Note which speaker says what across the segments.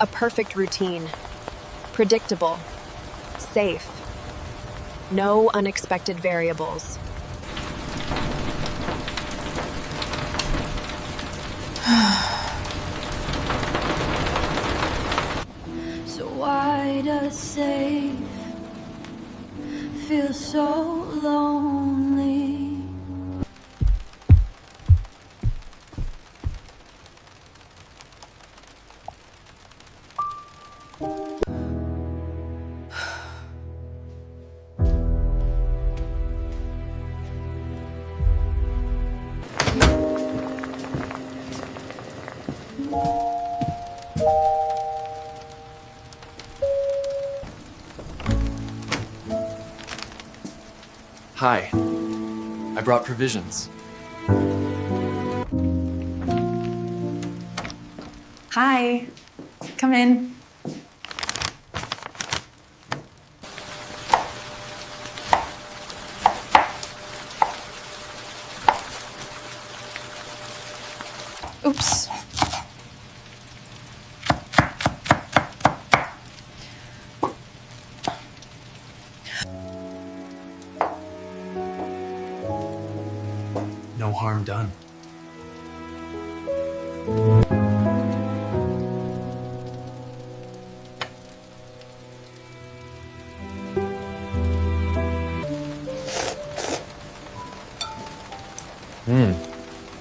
Speaker 1: A perfect routine. Predictable. Safe. No unexpected variables.
Speaker 2: So why does safe feel so lonely?
Speaker 3: Hi. I brought provisions.
Speaker 4: Hi. Come in. Oops.
Speaker 3: No harm done.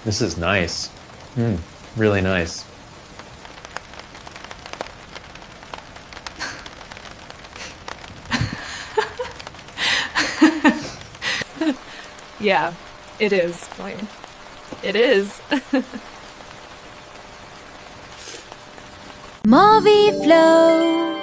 Speaker 5: This is nice. Really nice.
Speaker 1: Yeah, it is. It is.
Speaker 2: Movie Flow.